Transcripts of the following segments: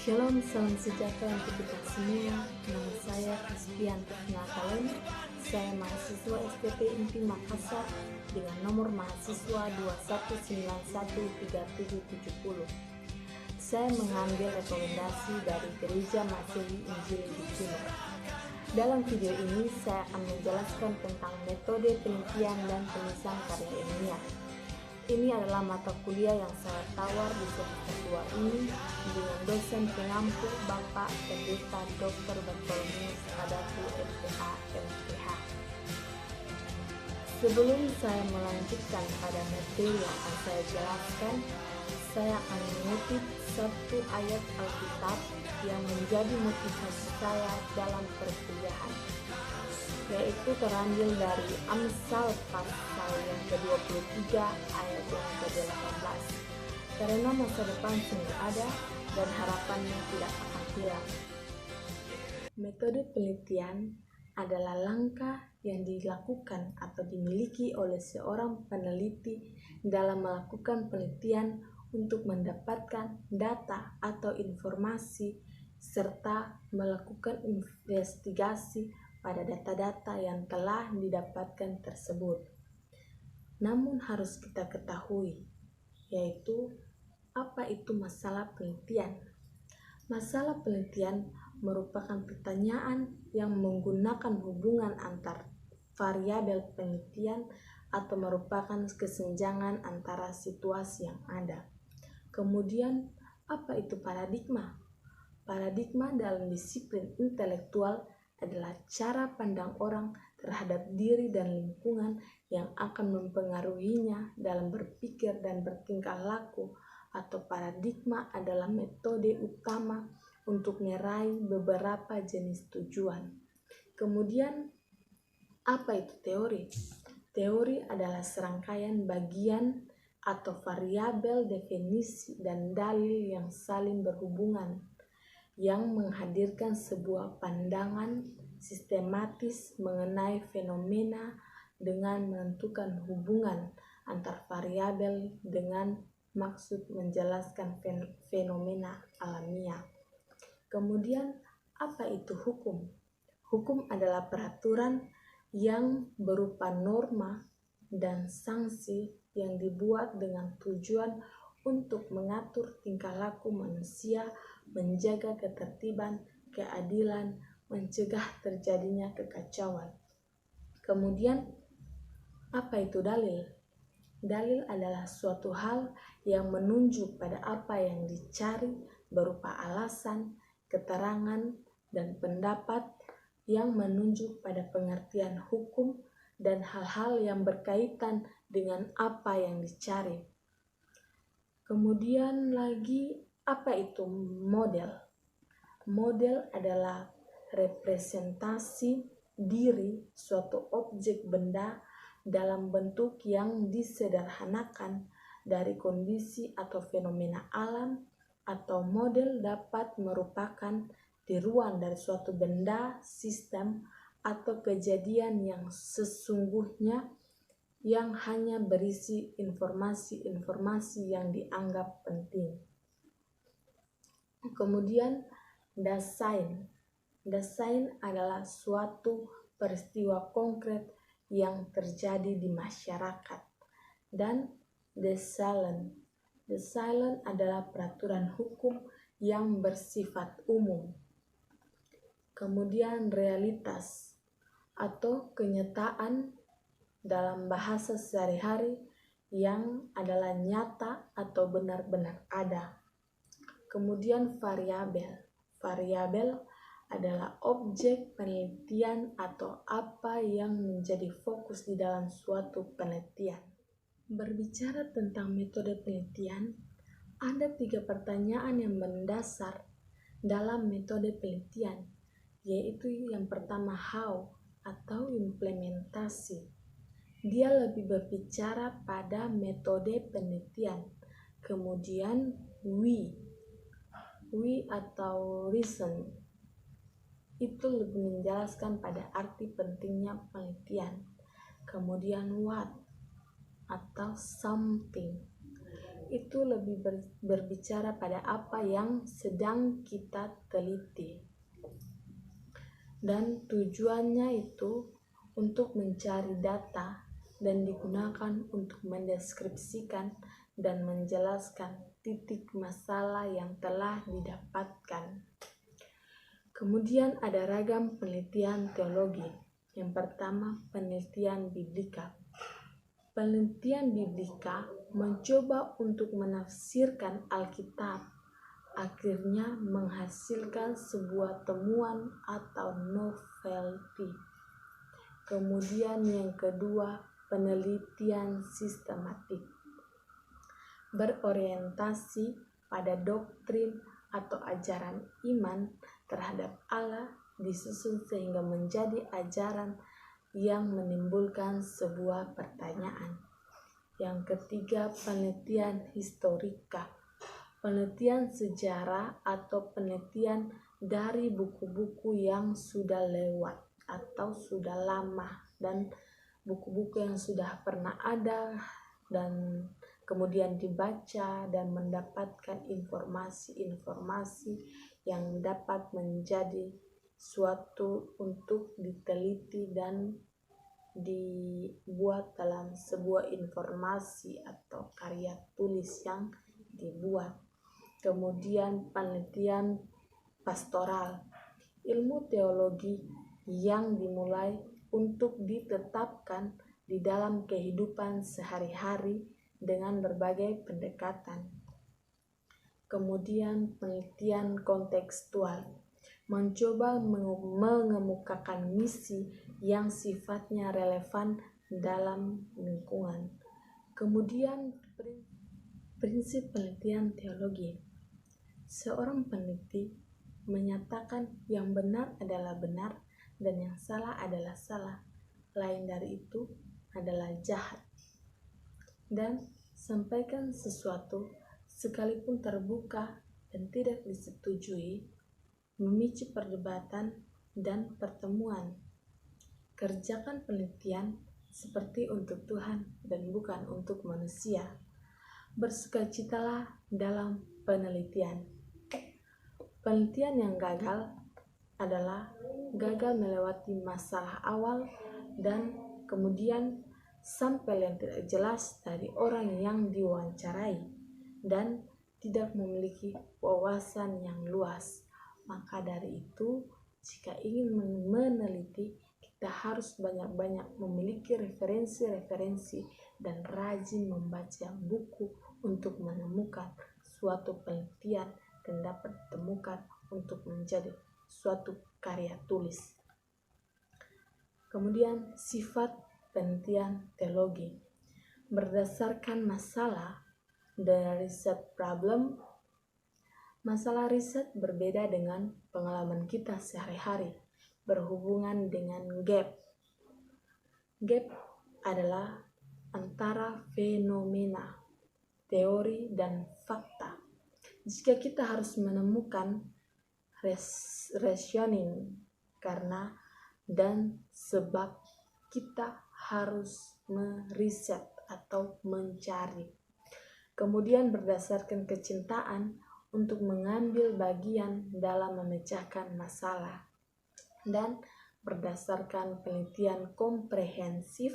Shalom, salam sejahtera untuk kita semua. Nama saya Kristianti Natalem. Saya mahasiswa STP INPI Makassar dengan nomor mahasiswa 21913770. Saya mengambil rekomendasi dari Gereja Masehi Injil di Timur. Dalam video ini saya akan menjelaskan tentang metode penelitian dan penulisan karya ilmiah. Ini adalah mata kuliah yang saya tawar di semester 2 ini dengan dosen pengampu Bapak Pendeta Dr. Bartolomeus Adatu MPH MPH. Sebelum saya melanjutkan pada materi yang akan saya jelaskan, saya akan mengutip satu ayat Alkitab yang menjadi motivasi saya dalam perkuliahan, yaitu terambil dari Amsal pasal yang ke-23 ayat yang ke-18. Karena masa depan sungguh ada dan harapannya tidak akan hilang. Metode penelitian adalah langkah yang dilakukan atau dimiliki oleh seorang peneliti dalam melakukan penelitian untuk mendapatkan data atau informasi serta melakukan investigasi pada data-data yang telah didapatkan tersebut. Namun harus kita ketahui, yaitu apa itu masalah penelitian. Masalah penelitian merupakan pertanyaan yang menggunakan hubungan antar variabel penelitian atau merupakan kesenjangan antara situasi yang ada. Kemudian, apa itu paradigma? Paradigma dalam disiplin intelektual adalah cara pandang orang terhadap diri dan lingkungan yang akan mempengaruhinya dalam berpikir dan bertingkah laku, atau paradigma adalah metode utama untuk meraih beberapa jenis tujuan. Kemudian, apa itu teori? Teori adalah serangkaian bagian atau variabel definisi dan dalil yang saling berhubungan, yang menghadirkan sebuah pandangan sistematis mengenai fenomena dengan menentukan hubungan antar variabel dengan maksud menjelaskan fenomena alamiah. Kemudian, apa itu hukum? Hukum adalah peraturan yang berupa norma dan sanksi yang dibuat dengan tujuan untuk mengatur tingkah laku manusia, menjaga ketertiban, keadilan, mencegah terjadinya kekacauan. Kemudian, apa itu dalil? Dalil adalah suatu hal yang menunjuk pada apa yang dicari berupa alasan, keterangan, dan pendapat yang menunjuk pada pengertian hukum dan hal-hal yang berkaitan dengan apa yang dicari. Kemudian lagi, apa itu model? Model adalah representasi diri suatu objek benda dalam bentuk yang disederhanakan dari kondisi atau fenomena alam, atau model dapat merupakan tiruan dari suatu benda, sistem, atau kejadian yang sesungguhnya yang hanya berisi informasi-informasi yang dianggap penting. Kemudian, Dasein. Dasein adalah suatu peristiwa konkret yang terjadi di masyarakat. Dan Desalen. Desalen adalah peraturan hukum yang bersifat umum. Kemudian realitas atau kenyataan dalam bahasa sehari-hari yang adalah nyata atau benar-benar ada. Kemudian variabel. Variabel adalah objek penelitian atau apa yang menjadi fokus di dalam suatu penelitian. Berbicara tentang metode penelitian, ada 3 pertanyaan yang mendasar dalam metode penelitian, yaitu yang pertama how atau implementasi. Dia lebih berbicara pada metode penelitian. Kemudian we atau reason, itu lebih menjelaskan pada arti pentingnya penelitian. Kemudian what atau something, itu lebih berbicara pada apa yang sedang kita teliti. Dan tujuannya itu untuk mencari data dan digunakan untuk mendeskripsikan dan menjelaskan titik masalah yang telah didapatkan. Kemudian ada ragam penelitian teologi. Yang pertama, penelitian biblika. Penelitian biblika mencoba untuk menafsirkan Alkitab, akhirnya menghasilkan sebuah temuan atau novelty. Kemudian yang kedua, penelitian sistematik. Berorientasi pada doktrin atau ajaran iman terhadap Allah disusun sehingga menjadi ajaran yang menimbulkan sebuah pertanyaan. Yang ketiga, penelitian historika. Penelitian sejarah atau penelitian dari buku-buku yang sudah lewat atau sudah lama dan buku-buku yang sudah pernah ada dan kemudian dibaca dan mendapatkan informasi-informasi yang dapat menjadi suatu untuk diteliti dan dibuat dalam sebuah informasi atau karya tulis yang dibuat. Kemudian penelitian pastoral, ilmu teologi yang dimulai untuk ditetapkan di dalam kehidupan sehari-hari dengan berbagai pendekatan. Kemudian penelitian kontekstual, mencoba mengemukakan misi yang sifatnya relevan dalam lingkungan. Kemudian prinsip penelitian teologi. Seorang peneliti menyatakan yang benar adalah benar dan yang salah adalah salah. Lain dari itu adalah jahat. Dan sampaikan sesuatu sekalipun terbuka dan tidak disetujui, memicu perdebatan dan pertemuan. Kerjakan penelitian seperti untuk Tuhan dan bukan untuk manusia. Bersukacitalah dalam penelitian. Penelitian yang gagal adalah gagal melewati masalah awal dan kemudian sampel yang tidak jelas dari orang yang diwawancarai dan tidak memiliki wawasan yang luas. Maka dari itu, jika ingin meneliti, kita harus banyak-banyak memiliki referensi-referensi dan rajin membaca buku untuk menemukan suatu penelitian dan dapat ditemukan untuk menjadi suatu karya tulis. Kemudian sifat penelitian teologi berdasarkan masalah dari riset problem. Masalah riset berbeda dengan pengalaman kita sehari-hari berhubungan dengan gap. Gap adalah antara fenomena, teori, dan fakta. Jika kita harus menemukan reasoning karena dan sebab, kita harus meriset atau mencari. Kemudian berdasarkan kecintaan untuk mengambil bagian dalam memecahkan masalah. Dan berdasarkan penelitian komprehensif,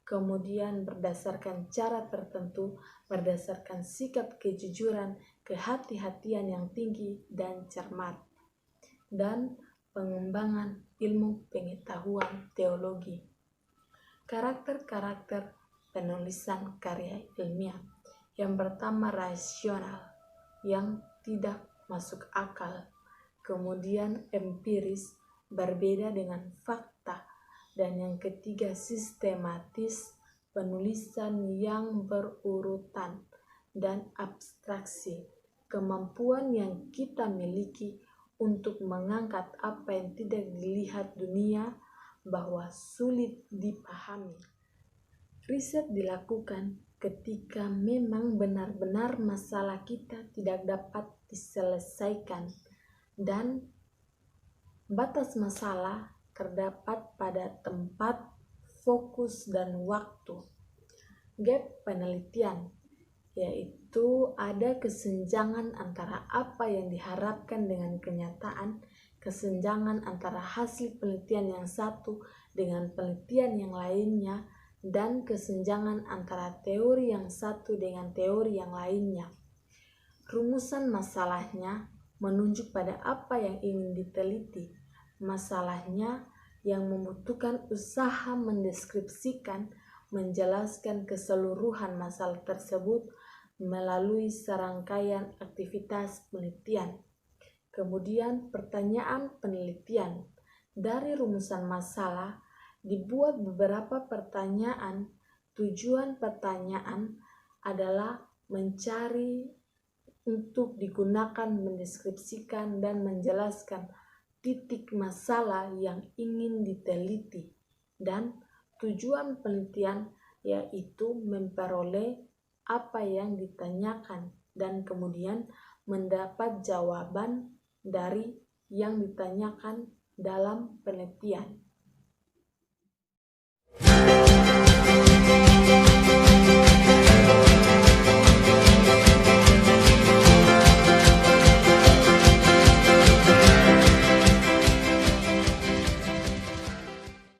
kemudian berdasarkan cara tertentu, berdasarkan sikap kejujuran, kehati-hatian yang tinggi dan cermat, dan pengembangan ilmu pengetahuan teologi. Karakter-karakter penulisan karya ilmiah. Yang pertama, rasional, yang tidak masuk akal. Kemudian empiris, berbeda dengan fakta. Dan yang ketiga, sistematis, penulisan yang berurutan. Dan abstraksi, kemampuan yang kita miliki untuk mengangkat apa yang tidak dilihat dunia bahwa sulit dipahami. Riset dilakukan ketika memang benar-benar masalah kita tidak dapat diselesaikan dan batas masalah terdapat pada tempat, fokus, dan waktu. Gap penelitian yaitu ada kesenjangan antara apa yang diharapkan dengan kenyataan, kesenjangan antara hasil penelitian yang satu dengan penelitian yang lainnya, dan kesenjangan antara teori yang satu dengan teori yang lainnya. Rumusan masalahnya menunjuk pada apa yang ingin diteliti. Masalahnya yang membutuhkan usaha mendeskripsikan, menjelaskan keseluruhan masalah tersebut melalui serangkaian aktivitas penelitian. Kemudian pertanyaan penelitian. Dari rumusan masalah dibuat beberapa pertanyaan. Tujuan pertanyaan adalah mencari untuk digunakan mendeskripsikan dan menjelaskan titik masalah yang ingin diteliti, dan tujuan penelitian yaitu memperoleh apa yang ditanyakan dan kemudian mendapat jawaban dari yang ditanyakan dalam penelitian.